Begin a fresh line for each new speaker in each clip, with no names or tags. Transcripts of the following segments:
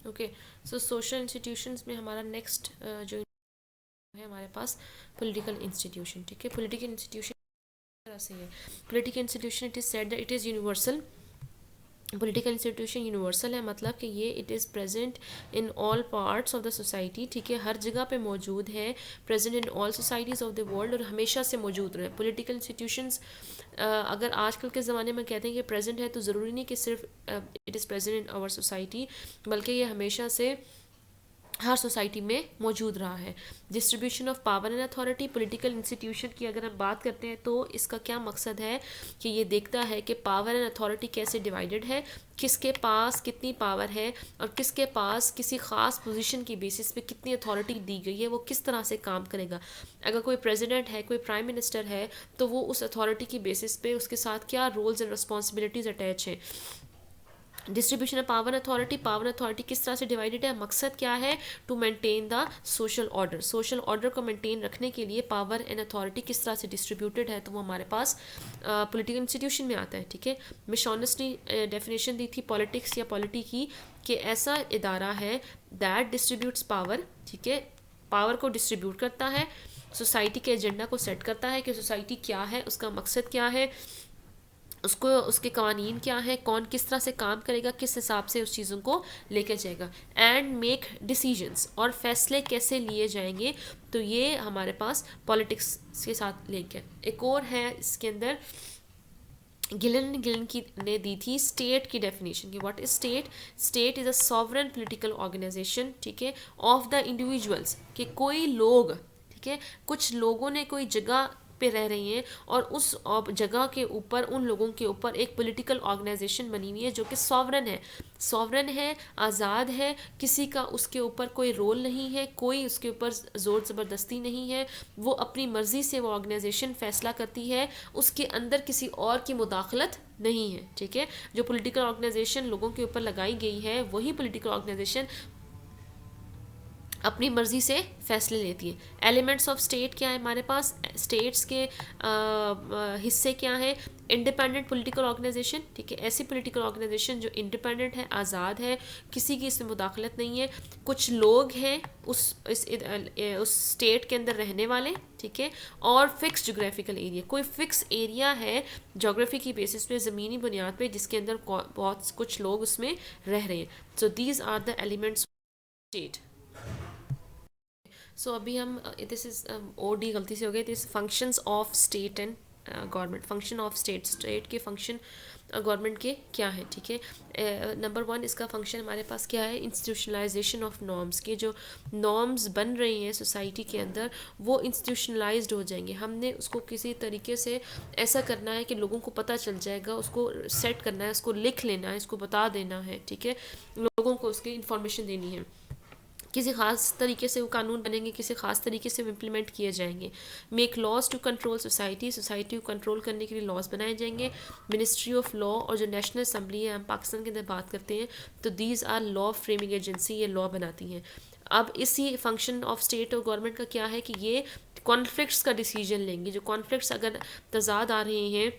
Okay, सो social institutions में हमारा next जो है हमारे पास पॉलिटिकल इंस्टीट्यूशन। ठीक है, पॉलिटिकल इंस्टीट्यूशन तरह से है। Political institution it is said that it is universal. Political institution universal है, मतलब कि ये it is present in all parts of the society. ठीक है, हर जगह पे मौजूद है, present in all societies of the world, और हमेशा से मौजूद रहे। पॉलिटिकल इंस्टीट्यूशंस अगर आजकल के ज़माने में कहते हैं कि प्रेजेंट है, तो ज़रूरी नहीं कि सिर्फ it is present in our society, बल्कि ये हमेशा से हर सोसाइटी में मौजूद रहा है। Distribution of power and authority, political institution की अगर हम बात करते हैं तो इसका क्या मकसद है कि ये देखता है कि पावर एंड अथॉरिटी कैसे डिवाइडेड है, किसके पास कितनी पावर है, और किसके पास किसी ख़ास पोजीशन की बेसिस पे कितनी अथॉरिटी दी गई है, वो किस तरह से काम करेगा। अगर कोई प्रेसिडेंट है, कोई प्राइम मिनिस्टर है, तो वो उस अथॉरिटी की बेसिस पे उसके साथ क्या रोल्स एंड रिस्पॉन्सिबिलिटीज़ अटैच हैं। डिस्ट्रीब्यूशन ऑफ पावर अथॉरिटी किस तरह से डिवाइडेड है, मकसद क्या है, to maintain the social order. Social order को मेंटेन रखने के लिए पावर एंड अथॉरिटी किस तरह से डिस्ट्रीब्यूटेड है, तो वो हमारे पास पॉलिटिकल इंस्टीट्यूशन में आता है। ठीक है, मिशॉनस ने डेफिनेशन दी थी पॉलिटिक्स या पॉलिटी की, कि ऐसा इदारा है दैट डिस्ट्रीब्यूट्स पावर। ठीक है, पावर को डिस्ट्रीब्यूट करता है, सोसाइटी के एजेंडा को सेट करता है कि सोसाइटी क्या है, उसका मकसद क्या है, उसको उसके कवानीन क्या है, कौन किस तरह से काम करेगा, किस हिसाब से उस चीज़ों को लेकर जाएगा, एंड मेक डिसीजंस, और फैसले कैसे लिए जाएंगे। तो ये हमारे पास पॉलिटिक्स के साथ लिंक है। एक और है इसके अंदर, गिलन की ने दी थी स्टेट की डेफिनेशन की। What is state? State is a sovereign political organisation, ठीक है, ऑफ द इंडिविजुअल्स, कि कोई लोग, ठीक है, कुछ लोगों ने कोई जगह पे रह रही हैं, और उस जगह के ऊपर, उन लोगों के ऊपर एक पॉलिटिकल ऑर्गेनाइजेशन बनी हुई है जो कि सॉवरन है, आज़ाद है, किसी का उसके ऊपर कोई रोल नहीं है, कोई उसके ऊपर ज़ोर ज़बरदस्ती नहीं है, वो अपनी मर्ज़ी से वो ऑर्गेनाइजेशन फ़ैसला करती है, उसके अंदर किसी और की मुदाखलत नहीं है। ठीक है, जो पॉलिटिकल ऑर्गेनाइजेशन लोगों के ऊपर लगाई गई है, वही पॉलिटिकल ऑर्गेनाइजेशन अपनी मर्ज़ी से फ़ैसले लेती है। एलिमेंट्स ऑफ स्टेट क्या है हमारे पास, स्टेट्स के हिस्से क्या हैं, इंडिपेंडेंट पॉलिटिकल ऑर्गेनाइजेशन, ठीक है, ऐसी पॉलिटिकल ऑर्गेनाइजेशन जो इंडिपेंडेंट है, आज़ाद है, किसी की इसमें मुदाखलत नहीं है, कुछ लोग हैं उस स्टेट के अंदर रहने वाले, ठीक है, और फिक्स जोग्राफिकल एरिया, कोई फिक्स एरिया है जोग्राफी की बेसिस पे, ज़मीनी बुनियाद पे, जिसके अंदर बहुत कुछ लोग उसमें रह रहे हैं। So these are the elements state. So अभी हम दिस इज ओ डी गलती से हो गई, this functions of state and government. Function of state, state के फंक्शन गवर्नमेंट के क्या है। ठीक है, नंबर वन इसका फंक्शन हमारे पास क्या है, इंस्टीट्यूशनलाइजेशन ऑफ नॉर्म्स, के जो नॉर्म्स बन रही हैं सोसाइटी के अंदर, वो इंस्टीट्यूशनलाइज्ड हो जाएंगे। हमने उसको किसी तरीके से ऐसा करना है कि लोगों को पता चल जाएगा, उसको सेट करना है, उसको लिख लेना है, इसको बता देना है। ठीक है, लोगों को उसकी इंफॉर्मेशन देनी है, किसी खास तरीके से वो कानून बनेंगे, किसी खास तरीके से वो इम्प्लीमेंट किए जाएंगे। Make laws to control society, society को कंट्रोल करने के लिए लॉज बनाए जाएंगे। मिनिस्ट्री ऑफ लॉ, और जो नेशनल असम्बली है, हम पाकिस्तान के अंदर बात करते हैं, तो these are law framing agency, ये लॉ बनाती हैं। अब इसी फंक्शन ऑफ स्टेट और गवर्नमेंट का क्या है कि ये कॉन्फ्लिक्ट्स का डिसीजन लेंगे। जो कॉन्फ्लिक्ट्स अगर तजाद आ रहे हैं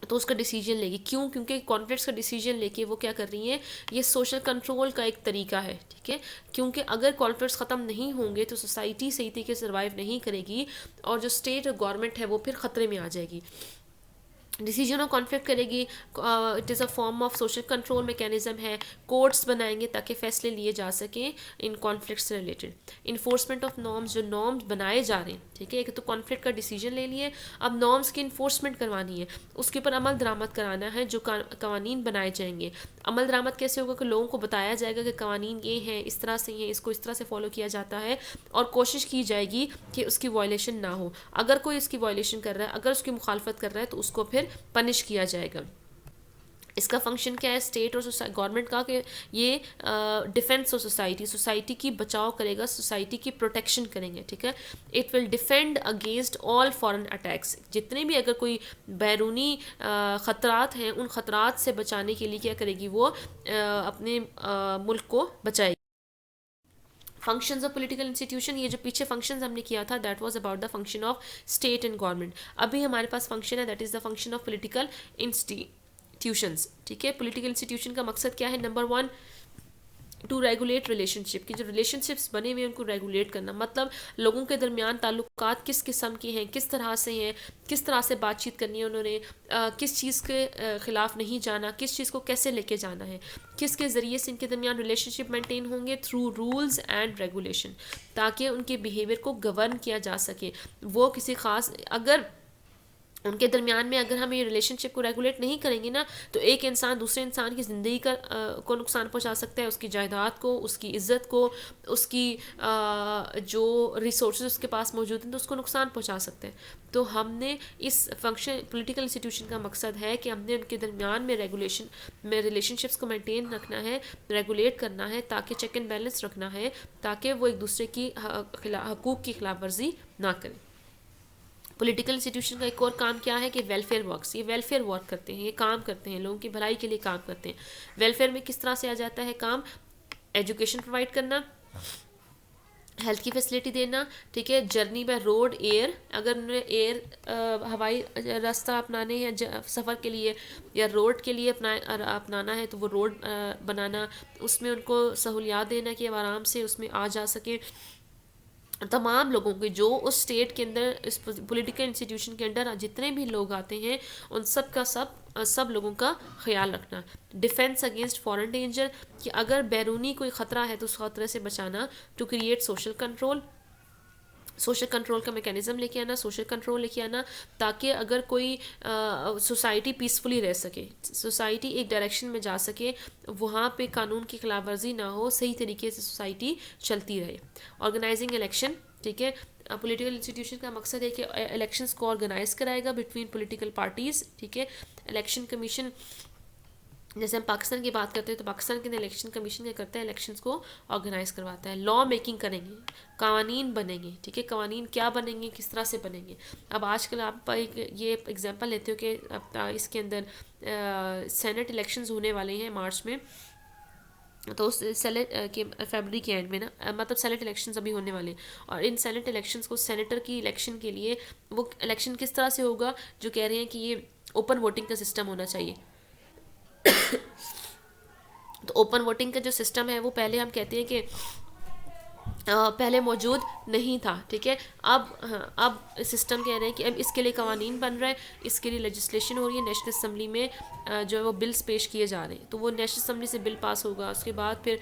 तो उसका डिसीजन लेगी। क्यों? क्योंकि कॉन्फ्लिक्ट्स का डिसीजन लेके वो क्या कर रही हैं, ये सोशल कंट्रोल का एक तरीका है। ठीक है, क्योंकि अगर कॉन्फ्लिक्ट्स ख़त्म नहीं होंगे तो सोसाइटी सही तरीके से सर्वाइव नहीं करेगी, और जो स्टेट और गवर्नमेंट है वो फिर ख़तरे में आ जाएगी, डिसीजन ऑफ कॉन्फ्लिक्ट करेगी। It is a form of social control mechanism है। कोर्ट्स बनाएंगे ताकि फ़ैसले लिए जा सकें इन कॉन्फ्लिक्ट से रिलेटेड। इन्फोर्समेंट ऑफ नॉर्म्स, जो नॉर्म्स बनाए जा रहे हैं, ठीक है, एक तो कॉन्फ्लिक्ट का डिसीजन ले लिए, अब नॉर्म्स की इन्फोर्समेंट करवानी है, उसके ऊपर अमल दरामद कराना है, जो कवानीन बनाए जाएंगे। अमल दरामद कैसे होगा कि लोगों को बताया जाएगा कि कवानीन ये हैं, इस तरह से हैं, इसको इस तरह से फॉलो किया जाता है, और कोशिश की जाएगी कि उसकी वायलेशन ना हो। अगर कोई इसकी वायलेशन कर रहा है, अगर उसकी मुखालफत कर रहा है, तो उसको फिर पनिश किया जाएगा। इसका फंक्शन क्या है स्टेट और गवर्नमेंट का, कि ये डिफेंस ऑफ सोसाइटी, सोसाइटी की बचाव करेगा, सोसाइटी की प्रोटेक्शन करेंगे। ठीक है, it will defend against all foreign attacks, जितने भी अगर कोई बैरूनी ख़तरात हैं, उन ख़तरात से बचाने के लिए क्या करेगी, वो अपने मुल्क को बचाएगी। फंक्शंस ऑफ पॉलिटिकल इंस्टीट्यूशन, ये जो पीछे फंक्शंस हमने किया था, that was about the function of state and government. अभी हमारे पास फंक्शन है, that is the function of political institutions. ठीक है, पॉलिटिकल इंस्टीट्यूशन का मकसद क्या है, number one, to regulate relationship, की जो रिलेशनशिप्स बने हुए हैं उनको रेगुलेट करना, मतलब लोगों के दरमियान ताल्लुकात किस किस्म के हैं, किस तरह से हैं, किस तरह से बातचीत करनी है उन्होंने, किस चीज़ के ख़िलाफ़ नहीं जाना, किस चीज़ को कैसे लेके जाना है, किसके ज़रिए से इनके दरमियान रिलेशनशिप मेंटेन होंगे, थ्रू रूल्स एंड रेगुलेशन, ताकि उनके बिहेवियर को गवर्न किया जा सके। वो किसी ख़ास, अगर उनके दरमियान में अगर हम ये रिलेशनशिप को रेगुलेट नहीं करेंगे ना, तो एक इंसान दूसरे इंसान की ज़िंदगी का को नुकसान पहुंचा सकता है, उसकी जायदाद को, उसकी इज़्ज़त को, उसकी जो रिसोर्स उसके पास मौजूद हैं तो उसको नुकसान पहुंचा सकते हैं। तो हमने इस फंक्शन पॉलिटिकल इंस्टीट्यूशन का मकसद है कि हमने उनके दरमियान में रेगुलेशन में रिलेशनशिप्स को मेंटेन रखना है, रेगुलेट करना है, ताकि चेक एंड बैलेंस रखना है, ताकि वो एक दूसरे की हकूक़ की खिलाफ वर्जी ना करें। पॉलिटिकल इंस्टीट्यूशन का एक और काम क्या है कि वेलफेयर वर्क्स, ये वेलफेयर वर्क करते हैं, ये काम करते हैं, लोगों की भलाई के लिए काम करते हैं। वेलफेयर में किस तरह से आ जाता है काम? एजुकेशन प्रोवाइड करना, हेल्थ की फैसिलिटी देना, ठीक है, जर्नी बाय रोड एयर, अगर उन्हें एयर हवाई रास्ता अपनाने हैं सफ़र के लिए या रोड के लिए अपनाना है तो वो रोड बनाना, उसमें उनको सहूलियात देना कि वो आराम से उसमें आ जा सके। तमाम लोगों के जो उस स्टेट के अंदर, इस पॉलिटिकल इंस्टीट्यूशन के अंदर जितने भी लोग आते हैं उन सब का सब लोगों का ख्याल रखना। डिफेंस अगेंस्ट फॉरेन डेंजर, कि अगर बैरूनी कोई ख़तरा है तो उस ख़तरे से बचाना। To create social control, social control का मैकेनिज़्म लेके आना, सोशल कंट्रोल लेके आना, ताकि अगर कोई सोसाइटी पीसफुली रह सके, सोसाइटी एक डायरेक्शन में जा सके, वहाँ पे कानून की खिलाफ वर्जी ना हो, सही तरीके से सोसाइटी चलती रहे। ऑर्गेनाइजिंग इलेक्शन, ठीक है, पॉलिटिकल इंस्टीट्यूशन का मकसद है कि इलेक्शंस को ऑर्गेनाइज कराएगा बिटवीन पॉलिटिकल पार्टीज़, ठीक है। इलेक्शन कमीशन, जैसे हम पाकिस्तान की बात करते हैं तो पाकिस्तान के इलेक्शन कमीशन क्या करता है? इलेक्शंस को ऑर्गेनाइज करवाता है। लॉ मेकिंग करेंगे, कवानीन बनेंगे, ठीक है, कवानीन क्या बनेंगे, किस तरह से बनेंगे। अब आजकल आप ये एग्जांपल लेते हो कि इसके अंदर सेनेट इलेक्शंस होने वाले हैं मार्च में, तो सेनेट के फरवरी के एंड में ना, मतलब सेनेट इलेक्शंस अभी होने वाले हैं, और इन सेनेट इलेक्शंस को, सेनेटर की इलेक्शन के लिए वो इलेक्शन किस तरह से होगा, जो कह रहे हैं कि ये ओपन वोटिंग का सिस्टम होना चाहिए। तो ओपन वोटिंग का जो सिस्टम है वो पहले हम कहते हैं कि पहले मौजूद नहीं था, ठीक है। अब सिस्टम कह रहे हैं कि अब इसके लिए कवानीन बन रहा है, इसके लिए लेजिस्लेशन हो रही है, नेशनल असम्बली में जो है वो बिल्स पेश किए जा रहे हैं, तो वो नेशनल असम्बली से बिल पास होगा, उसके बाद फिर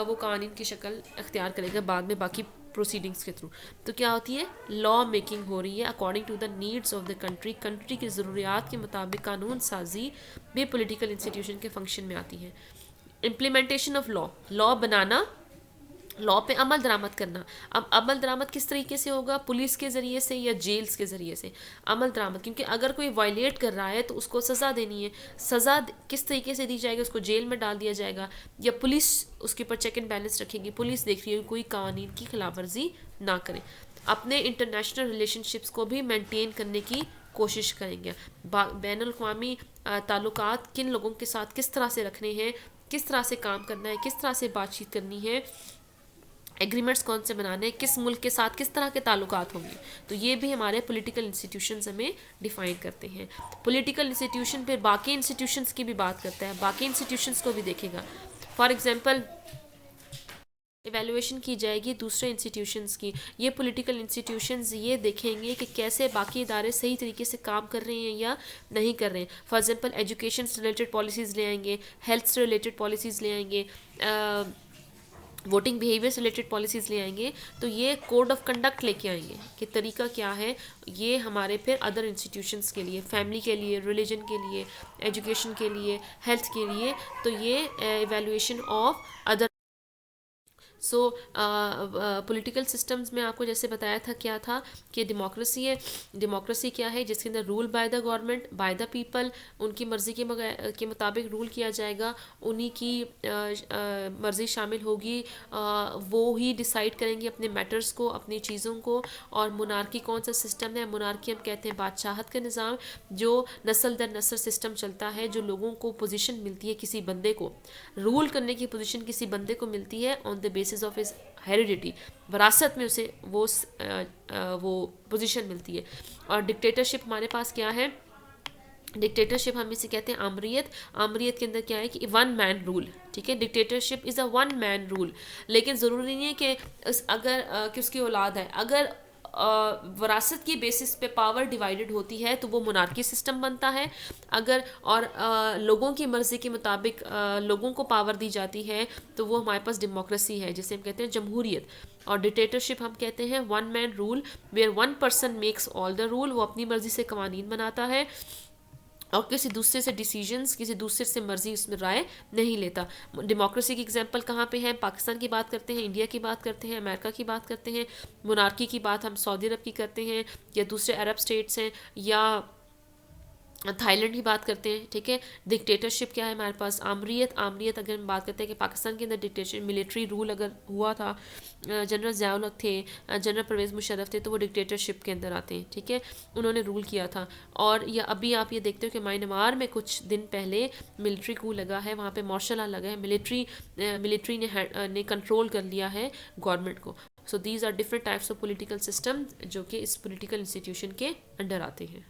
वो कवानीन की शक्ल अख्तियार करेगा बाद में बाकी प्रोसीडिंग्स के थ्रू। तो क्या होती है? लॉ मेकिंग हो रही है according to the needs of the country, country की ज़रूरियात के मुताबिक कानून साजी भी पॉलिटिकल इंस्टीट्यूशन के फंक्शन में आती है। Implementation of law, law banana, law पे अमल दरामद करना। अब अमल दरामद किस तरीके से होगा? पुलिस के ज़रिए से या जेल्स के ज़रिए से अमल दरामद, क्योंकि अगर कोई वायलेट कर रहा है तो उसको सज़ा देनी है। सज़ा किस तरीके से दी जाएगी? उसको जेल में डाल दिया जाएगा या पुलिस उसके ऊपर चेक एंड बैलेंस रखेगी, पुलिस देख रही है कोई कानून की खिलाफ वर्जी ना करे। अपने इंटरनेशनल रिलेशनशिप्स को भी मेंटेन करने की कोशिश करेंगे। बैनुल-अक़वामी ताल्लुकात किन लोगों के साथ किस तरह से रखने हैं, किस तरह से काम करना है, किस तरह से बातचीत करनी है, एग्रीमेंट्स कौन से बनाने, किस मुल्क के साथ किस तरह के ताल्लुकात होंगे, तो ये भी हमारे पॉलिटिकल इंस्टीट्यूशंस हमें डिफाइन करते हैं। पॉलिटिकल इंस्टीट्यूशन फिर बाकी इंस्टीट्यूशंस की भी बात करता है, बाकी इंस्टीट्यूशंस को भी देखेगा। फॉर एग्जांपल इवैल्यूएशन की जाएगी दूसरे इंस्टीट्यूशंस की, ये पॉलिटिकल इंस्टीट्यूशंस ये देखेंगे कि कैसे बाकी इदारे सही तरीके से काम कर रहे हैं या नहीं कर रहे हैं। फॉर एग्जांपल एजुकेशन से रिलेटेड पॉलिसीज़ ले आएंगे, हेल्थ से रिलेटेड पॉलिसीज़ ले आएंगे, वोटिंग बिहेवियर से रिलेटेड पॉलिसीज़ ले आएंगे, तो ये कोड ऑफ कंडक्ट लेके आएंगे कि तरीका क्या है। ये हमारे फिर अदर इंस्टीट्यूशंस के लिए, फैमिली के लिए, रिलीजन के लिए, एजुकेशन के लिए, हेल्थ के लिए, तो ये evaluation of other. So political systems में आपको जैसे बताया था क्या था कि डेमोक्रेसी है। डेमोक्रेसी क्या है? जिसके अंदर rule by the government, by the people, उनकी मर्ज़ी के मुताबिक रूल किया जाएगा, उन्हीं की मर्ज़ी शामिल होगी, वो ही डिसाइड करेंगे अपने मैटर्स को, अपनी चीज़ों को। और मोनार्की कौन सा सिस्टम है? मोनार्की हम कहते हैं बादशाहत का निज़ाम, जो नस्ल दर नस्ल सिस्टम चलता है, जो लोगों को पोजीशन मिलती है, किसी बंदे को रूल करने की पोजीशन किसी बंदे को मिलती है on the basis of his heredity, विरासत में उसे वो पोजीशन मिलती है। और डिक्टेटरशिप हमारे पास क्या है? डिक्टेटरशिप हम इसे कहते हैं आमरीयत। आमरीयत के अंदर क्या है कि वन मैन रूल, ठीक है, dictatorship is a one man rule. लेकिन ज़रूरी नहीं है कि अगर कि उसकी औलाद है, अगर वरासत की बेसिस पे पावर डिवाइडेड होती है तो वो मोनार्की सिस्टम बनता है। अगर और लोगों की मर्ज़ी के मुताबिक लोगों को पावर दी जाती है तो वो हमारे पास डेमोक्रेसी है, जिसे हम कहते हैं जमहूरियत। और डिक्टेटरशिप हम कहते हैं one man rule, where one person makes all the rule, वो अपनी मर्ज़ी से कवानीन बनाता है और किसी दूसरे से डिसीजंस, किसी दूसरे से मर्जी उसमें राय नहीं लेता। डेमोक्रेसी की एग्जांपल कहाँ पे है? पाकिस्तान की बात करते हैं, इंडिया की बात करते हैं, अमेरिका की बात करते हैं। मोनार्की की बात हम सऊदी अरब की करते हैं, या दूसरे अरब स्टेट्स हैं, या थाईलैंड की बात करते हैं, ठीक है। डिक्टेटरशिप क्या है हमारे पास? आमरीयत। आमरीयत अगर हम बात करते हैं कि पाकिस्तान के अंदर डिक्टेटरशिप, मिलिट्री रूल अगर हुआ था, जनरल ज़ियाउल हक थे, जनरल परवेज़ मुशर्रफ थे, तो वो डिक्टेटरशिप के अंदर आते हैं, ठीक है, उन्होंने रूल किया था। और या अभी आप ये देखते हो कि म्यांमार में कुछ दिन पहले मिलिट्री कू लगा है, वहाँ पे मार्शल लॉ लगा है, मिलिट्री ने कंट्रोल कर लिया है गवर्नमेंट को। So these are different types of political system जो कि इस पॉलिटिकल इंस्टीट्यूशन के अंडर आते हैं।